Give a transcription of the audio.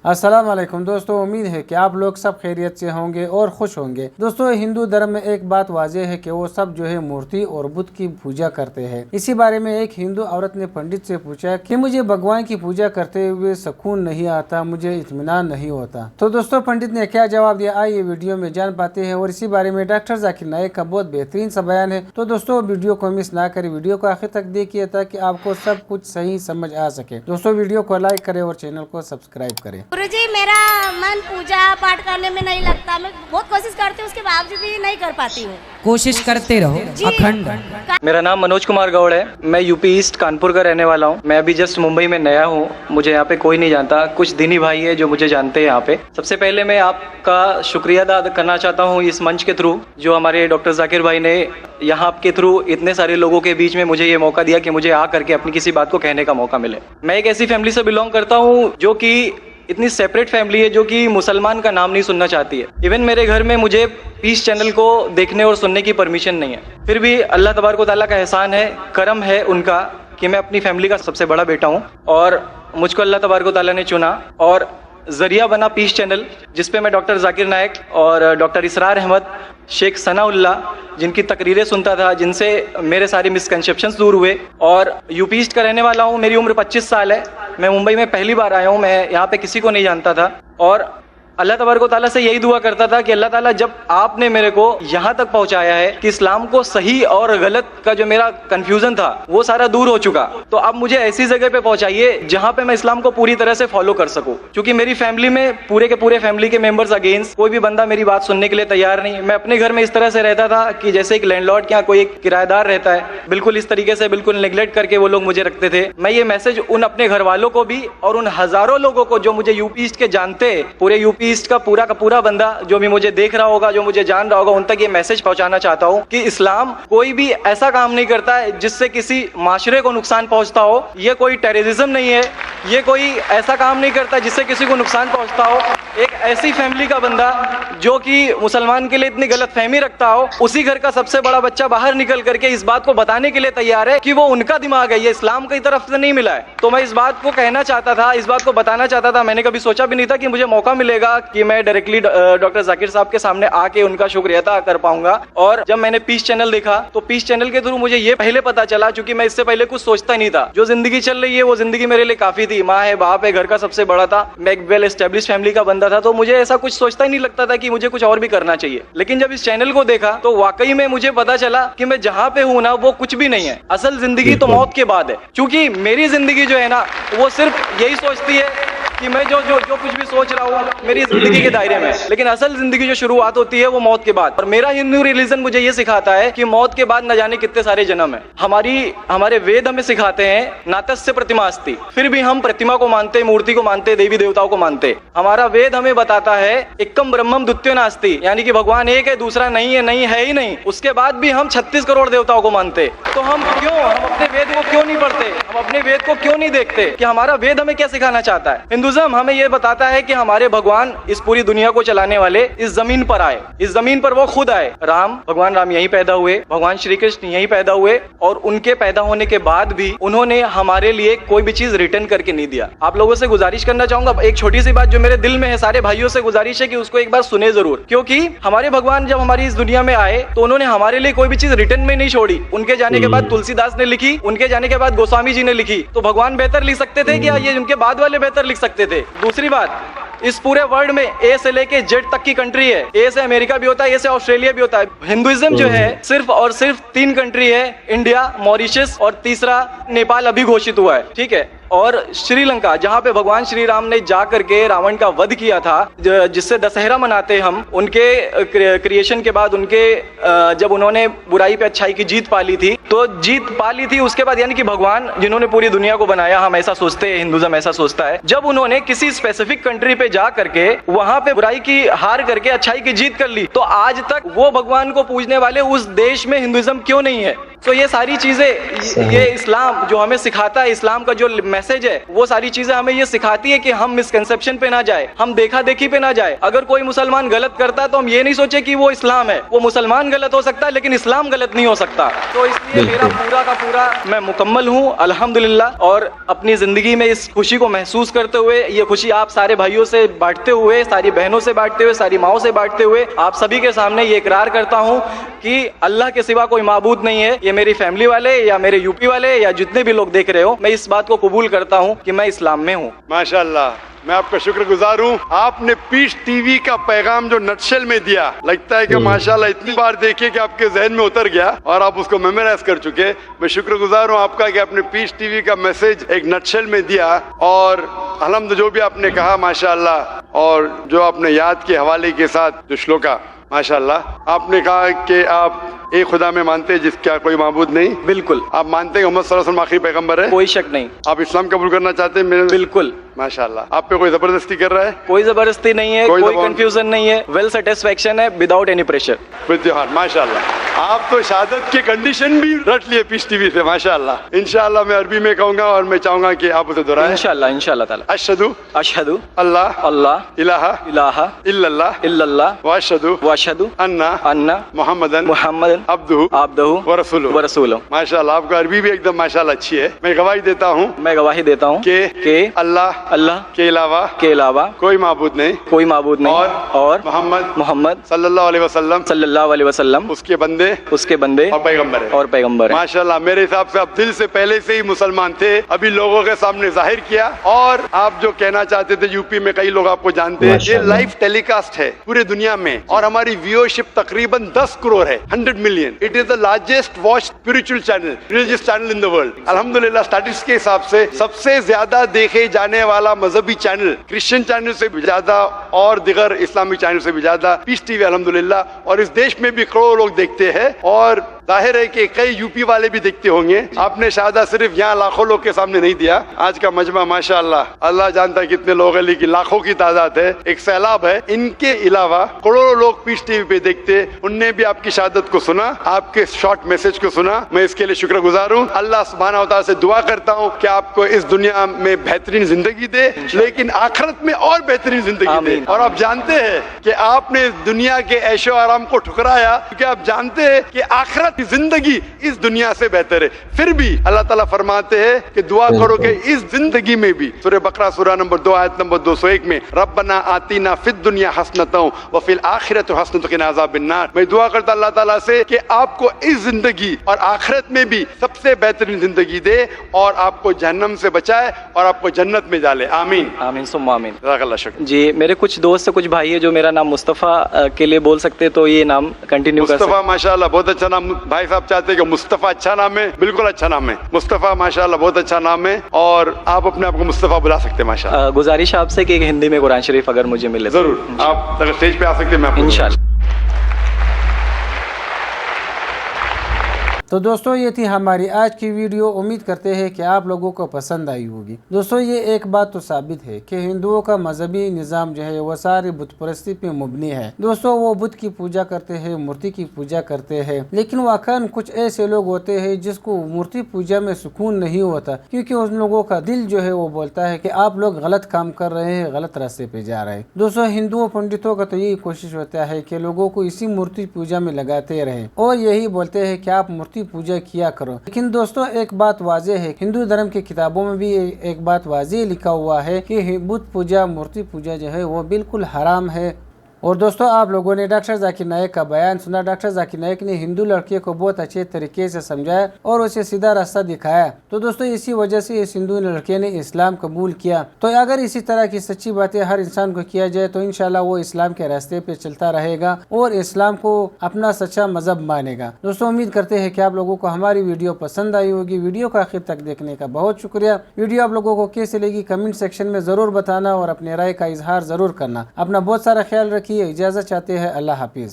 अस्सलाम वालेकुम दोस्तों, उम्मीद है कि आप लोग सब खैरियत से होंगे और खुश होंगे। दोस्तों, हिंदू धर्म में एक बात वाज़ेह है कि वो सब जो है मूर्ति और बुत की पूजा करते हैं। इसी बारे में एक हिंदू औरत ने पंडित से पूछा कि मुझे भगवान की पूजा करते हुए सुकून नहीं आता, मुझे इत्मीनान नहीं होता। तो दोस्तों, पंडित ने क्या जवाब दिया, आइए वीडियो में जान पाते हैं। और इसी बारे में डॉक्टर जाकिर नाइक का बहुत बेहतरीन सा बयान है। तो दोस्तों, वीडियो को मिस ना करें, वीडियो को आखिर तक देखिए ताकि आपको सब कुछ सही समझ आ सके। दोस्तों, वीडियो को लाइक करें और चैनल को सब्सक्राइब करें। गुरुजी, मेरा मन पूजा पाठ करने में नहीं लगता। मैं बहुत कोशिश करती हूँ, उसके बावजूद भी नहीं कर पाती हूँ। कोशिश करते रहो अखंड। मेरा नाम मनोज कुमार गौड़ है। मैं यूपी ईस्ट कानपुर का रहने वाला हूँ। मैं अभी जस्ट मुंबई में नया हूँ। मुझे यहाँ पे कोई नहीं जानता, कुछ दिनी भाई है जो मुझे जानते हैं यहाँ पे। सबसे पहले मैं आपका शुक्रिया अदा करना चाहता हूँ इस मंच के थ्रू, जो हमारे डॉक्टर जाकिर भाई ने यहाँ के थ्रू इतने सारे लोगों के बीच में मुझे ये मौका दिया कि मुझे आ करके अपनी किसी बात को कहने का मौका मिले। मैं एक ऐसी फैमिली से बिलोंग करता हूँ जो कि इतनी सेपरेट फैमिली है, जो कि मुसलमान का नाम नहीं सुनना चाहती है। इवन मेरे घर में मुझे पीस चैनल को देखने और सुनने की परमिशन नहीं है। फिर भी अल्लाह तबारक व तआला का एहसान है, करम है उनका कि मैं अपनी फैमिली का सबसे बड़ा बेटा हूँ और मुझको अल्लाह तबारक व तआला ने चुना और जरिया बना पीस चैनल, जिसपे मैं डॉक्टर जाकिर नाइक और डॉक्टर इसरार अहमद, शेख सनाउल्लाह, जिनकी तकरीरें सुनता था, जिनसे मेरे सारे मिसकंसेप्शंस दूर हुए। और यूपी ईस्ट का रहने वाला हूँ। मेरी उम्र 25 साल है। मैं मुंबई में पहली बार आया हूँ। मैं यहाँ पे किसी को नहीं जानता था और अल्लाह तबारक व तआला से यही दुआ करता था कि अल्लाह ताला, जब आपने मेरे को यहाँ तक पहुँचाया है कि इस्लाम को सही और गलत का जो मेरा कंफ्यूजन था वो सारा दूर हो चुका, तो अब मुझे ऐसी जगह पे पहुँचाइए जहाँ पे मैं इस्लाम को पूरी तरह से फॉलो कर सकूँ। क्योंकि मेरी फैमिली में पूरे के पूरे फैमिली के मेंबर्स अगेंस्ट, कोई भी बंदा मेरी बात सुनने के लिए तैयार नहीं। मैं अपने घर में इस तरह से रहता था कि जैसे एक लैंडलॉर्ड के यहाँ कोई एक किराएदार रहता है, बिल्कुल इस तरीके से बिल्कुल नेग्लेक्ट करके वो लोग मुझे रखते थे। मैं ये मैसेज उन अपने घर वालों को भी और उन हजारों लोगों को जो मुझे यूपी ईस्ट के जानते, पूरे यूपी ईस्ट का पूरा बंदा जो भी मुझे देख रहा होगा, जो मुझे जान रहा होगा, उन तक ये मैसेज पहुंचाना चाहता हूं कि इस्लाम कोई भी ऐसा काम नहीं करता है जिससे किसी माशरे को नुकसान पहुंचता हो। ये कोई टेररिज्म नहीं है, ये कोई ऐसा काम नहीं करता जिससे किसी को नुकसान पहुंचता हो। एक ऐसी फैमिली का बंदा जो कि मुसलमान के लिए इतनी गलत फहमी रखता हो, उसी घर का सबसे बड़ा बच्चा बाहर निकल करके इस बात को बताने के लिए तैयार है कि वो उनका दिमाग है, ये इस्लाम की तरफ से नहीं मिला है। तो मैं इस बात को कहना चाहता था, इस बात को बताना चाहता था। मैंने कभी सोचा भी नहीं था कि मुझे मौका मिलेगा कि मैं डायरेक्टली डॉक्टर जाकिर साहब के सामने आके उनका शुक्रिया अदा कर पाऊंगा। और जब मैंने पीस चैनल देखा तो पीस चैनल के थ्रू मुझे ये पहले पता चला, क्योंकि मैं इससे पहले कुछ सोचता नहीं था। जो जिंदगी चल रही है वो जिंदगी मेरे लिए काफी थी। माँ है, बाप है, घर का सबसे बड़ा था, मैं एक वेल एस्टेब्लिश फैमिली का बंदा था, तो मुझे ऐसा कुछ सोचता ही नहीं लगता था कि मुझे कुछ और भी करना चाहिए। लेकिन जब इस चैनल को देखा तो वाकई में मुझे पता चला कि मैं जहाँ पे हूँ ना, वो कुछ भी नहीं है। असल जिंदगी तो मौत के बाद है। क्योंकि मेरी जिंदगी जो है ना, वो सिर्फ यही सोचती है कि मैं जो कुछ भी सोच रहा हूँ मेरी जिंदगी के दायरे में, लेकिन असल जिंदगी जो शुरुआत होती है वो मौत के बाद। और मेरा हिंदू रिलीजन मुझे ये सिखाता है कि मौत के बाद न जाने कितने सारे जन्म है। हमारे वेद हमें सिखाते हैं नातस्य प्रतिमा अस्ति, फिर भी हम प्रतिमा को मानते, मूर्ति को मानते, देवी देवताओं को मानते। हमारा वेद हमें बताता है एकम ब्रह्मम द्वितीयो नास्ति, यानी कि भगवान एक है, दूसरा नहीं है ही नहीं। उसके बाद भी हम 36 करोड़ देवताओं को मानते। तो हम अपने वेद को क्यों नहीं पढ़ते, हम अपने वेद को क्यों नहीं देखते कि हमारा वेद हमें क्या सिखाना चाहता है। हिंदुइज्म हमें यह बताता है कि हमारे भगवान इस पूरी दुनिया को चलाने वाले इस जमीन पर आए, इस जमीन पर वो खुद आए। भगवान राम यहीं पैदा हुए, भगवान श्री कृष्ण यहीं पैदा हुए, और उनके पैदा होने के बाद भी उन्होंने हमारे लिए कोई भी चीज रिटर्न करके नहीं दिया। आप लोगों से गुजारिश करना चाहूंगा, एक छोटी सी बात जो मेरे दिल में है, सारे भाइयों से गुजारिश है कि उसको एक बार सुने जरूर। क्योंकि हमारे भगवान जब हमारी इस दुनिया में आए तो उन्होंने हमारे लिए कोई भी चीज रिटर्न में नहीं छोड़ी। उनके जाने के बाद तुलसीदास ने लिखी, उनके जाने के बाद गोस्वामी जी ने लिखी। तो भगवान बेहतर लिख सकते थे क्या? ये उनके बाद वाले बेहतर लिख सकते थे। दूसरी बात, इस पूरे वर्ल्ड में ए से लेके जेड तक की कंट्री है। ए से अमेरिका भी होता है, ए से ऑस्ट्रेलिया भी होता है। हिंदुइज्म जो है सिर्फ और सिर्फ 3 कंट्री है, इंडिया, मॉरिशस और तीसरा नेपाल अभी घोषित हुआ है, ठीक है। और श्रीलंका, जहाँ पे भगवान श्री राम ने जा करके रावण का वध किया था, जिससे दशहरा मनाते हम, उनके क्रिएशन के बाद, उनके जब उन्होंने बुराई पे अच्छाई की जीत पा ली थी, तो जीत पा ली थी उसके बाद, यानी कि भगवान जिन्होंने पूरी दुनिया को बनाया, हम ऐसा सोचते हैं, हिंदुइज्म ऐसा सोचता है, जब उन्होंने किसी स्पेसिफिक कंट्री पे जा करके वहां पे बुराई की हार करके अच्छाई की जीत कर ली, तो आज तक वो भगवान को पूजने वाले उस देश में हिंदुइज्म क्यों नहीं है? तो ये सारी चीजें, ये इस्लाम जो हमें सिखाता है, इस्लाम का जो मैसेज है, वो सारी चीजें हमें ये सिखाती है कि हम मिसकंसेप्शन पे ना जाए, हम देखा देखी पे ना जाए। अगर कोई मुसलमान गलत करता है तो हम ये नहीं सोचे कि वो इस्लाम है, वो मुसलमान गलत हो सकता है लेकिन इस्लाम गलत नहीं हो सकता। तो इसलिए मेरा पूरा का पूरा मैं मुकम्मल हूँ अल्हम्दुलिल्लाह, और अपनी जिंदगी में इस खुशी को महसूस करते हुए, ये खुशी आप सारे भाइयों से बांटते हुए, सारी बहनों से बांटते हुए, सारी माओं से बांटते हुए आप सभी के सामने ये इकरार करता हूँ कि अल्लाह के सिवा कोई माबूद नहीं है। ये मेरी फैमिली वाले या मेरे यूपी वाले या जितने भी लोग देख रहे हो, मैं इस बात को कबूल करता हूँ कि मैं इस्लाम में हूँ। माशाल्लाह, मैं आपका शुक्रगुजार हूँ। आपने पीस टीवी का पैगाम जो नटशेल में दिया, लगता है कि माशाल्लाह इतनी बार देखिए कि आपके जहन में उतर गया और आप उसको मेमोराइज कर चुके। मैं शुक्रगुजार हूँ आपका कि आपने पीस टीवी का मैसेज एक नटशेल में दिया, और अल्हम्दुलिल्लाह जो भी आपने कहा माशाल्लाह, और जो आपने याद के हवाले के साथ जो श्लोका, माशाल्लाह आपने कहा कि आप एक खुदा में मानते हैं जिसका कोई माबूद नहीं। बिल्कुल। आप मानते हैं मोहम्मद सल्लल्लाहु अलैहि वसल्लम आखिरी पैगंबर है? कोई शक नहीं। आप इस्लाम कबूल करना चाहते हैं? मेरे बिल्कुल। माशाल्लाह। आप पे कोई जबरदस्ती कर रहा है? कोई जबरदस्ती नहीं है, कोई कंफ्यूजन नहीं है, वेल सेटिस्फेक्शन है विदाउट एनी प्रेशर। माशाल्लाह, आप तो शहादत के कंडीशन भी रट लिए पीस टीवी से, माशाल्लाह। इंशाल्लाह मैं अरबी में कहूंगा और मैं चाहूंगा कि आप उसे दोहराएं। इंशाल्लाह इंशाल्लाह ताला। अशहदु अशहदु अल्लाह अल्लाह इलाहा इलाहा इल्लल्लाह इल्लल्लाह व अशहदु अन्ना मुहम्मदन अब्दुहु व रसूलुहु। माशाल्लाह, आपका अरबी भी एकदम माशाल्लाह अच्छी है। मैं गवाही देता हूँ कि अल्लाह के अलावा कोई माबूद नहीं और मोहम्मद सल्लल्लाहु अलैहि वसल्लम उसके बंदे और पैगंबर है। माशाल्लाह, मेरे हिसाब से आप दिल से पहले से ही मुसलमान थे, अभी लोगों के सामने जाहिर किया। और आप जो कहना चाहते थे, यूपी में कई लोग आपको जानते हैं, ये लाइव टेलीकास्ट है पूरे दुनिया में, और हमारी व्यूअरशिप तकरीबन 10 करोड़ है, 100 million. It is the largest watch spiritual channel, religious channel in the world. अल्हम्दुलिल्लाह, स्टैटिस्टिक्स के हिसाब से सबसे ज्यादा देखे जाने वाला मजहबी चैनल, क्रिश्चियन चैनल से भी ज्यादा और दिगर इस्लामिक चैनल से भी ज्यादा पीस टीवी अल्हम्दुलिल्लाह। और इस देश में भी करोड़ों लोग देखते हैं, और जाहिर है कि कई यूपी वाले भी देखते होंगे। आपने शायद सिर्फ यहाँ लाखों लोग के सामने नहीं दिया, आज का मजमा माशाअल्लाह अल्लाह जानता है कितने लोग हैं, लेकिन लाखों की तादाद है, एक सैलाब है। इनके अलावा करोड़ों लोग पीस टीवी पे देखते, उनने भी आपकी शहादत को सुना, आपके शॉर्ट मैसेज को सुना। मैं इसके लिए शुक्रगुजार हूँ। अल्लाह सुब्हानहू व तआला से दुआ करता हूँ कि आपको इस दुनिया में बेहतरीन जिंदगी दे, लेकिन आखिरत में और बेहतरीन जिंदगी दे। और आप जानते हैं कि आपने दुनिया के ऐशो आराम को ठुकराया, क्योंकि आप जानते हैं कि आखिरत की जिंदगी इस दुनिया से बेहतर है। फिर भी अल्लाह ताला फरमाते हैं कि दुआ करो कि इस जिंदगी में भी, सूरह बकरा सूरा नंबर 2 आयत नंबर 201 में, रब्बना आतीना फिद दुनिया हसनतों व फिल आखिरत हसनतों वक़िना अज़ाबिन्नार। मैं दुआ करता अल्लाह ताला से कि आपको इस जिंदगी और आखिरत में भी सबसे बेहतरीन जिंदगी दे, और आपको जहन्नम से बचाए और आपको जन्नत में डाले। आमीन आमीन सुम्मा आमीन। जज़ाकल्लाह शुक्र। जी, मेरे कुछ दोस्त से कुछ भाई है जो मेरा नाम मुस्तफ़ा के लिए बोल सकते, तो ये नाम कंटिन्यू कर सकते। मुस्तफ़ा माशाल्लाह बहुत अच्छा नाम। भाई साहब चाहते हैं कि मुस्तफ़ा अच्छा नाम है, बिल्कुल अच्छा नाम है। मुस्तफ़ा माशाल्लाह बहुत अच्छा नाम है, और आप अपने आप को मुस्तफ़ा बुला सकते हैं माशाल्लाह। गुजारिश आपसे कि एक हिंदी में कुरान शरीफ अगर मुझे मिले। जरूर, आप अगर स्टेज पे आ सकते हैं, मैं इंशाल्लाह। तो दोस्तों, ये थी हमारी आज की वीडियो। उम्मीद करते हैं कि आप लोगों को पसंद आई होगी। दोस्तों, ये एक बात तो साबित है कि हिंदुओं का मजहबी निज़ाम जो है वो सारी बुत परस्ती पे मुबनी है। दोस्तों, वो बुत की पूजा करते हैं, मूर्ति की पूजा करते हैं, लेकिन वाकई कुछ ऐसे लोग होते हैं जिसको मूर्ति पूजा में सुकून नहीं होता, क्योंकि उन लोगों का दिल जो है वो बोलता है कि आप लोग गलत काम कर रहे हैं, गलत रास्ते पे जा रहे हैं। दोस्तों, हिंदुओं पंडितों का तो यही कोशिश होता है कि लोगों को इसी मूर्ति पूजा में लगाते रहे, और यही बोलते हैं कि आप मूर्ति पूजा किया करो। लेकिन दोस्तों, एक बात वाज़ेह है, हिंदू धर्म की किताबों में भी एक बात वाज़ेह लिखा हुआ है कि बुत पूजा, मूर्ति पूजा जो है वो बिल्कुल हराम है। और दोस्तों, आप लोगों ने डॉक्टर जाकिर नाइक का बयान सुना। डॉक्टर जाकिर नाइक ने हिंदू लड़के को बहुत अच्छे तरीके से समझाया और उसे सीधा रास्ता दिखाया। तो दोस्तों, इसी वजह से इस हिंदू लड़के ने इस्लाम कबूल किया। तो अगर इसी तरह की सच्ची बातें हर इंसान को किया जाए तो इंशाल्लाह वो इस्लाम के रास्ते पे चलता रहेगा और इस्लाम को अपना सच्चा मजहब मानेगा। दोस्तों, उम्मीद करते हैं कि आप लोगों को हमारी वीडियो पसंद आई होगी। वीडियो को आखिर तक देखने का बहुत शुक्रिया। वीडियो आप लोगों को कैसे लगी कमेंट सेक्शन में जरूर बताना और अपने राय का इजहार जरूर करना। अपना बहुत सारा ख्याल रखिए। इजाजत चाहते हैं। अल्लाह हाफिज।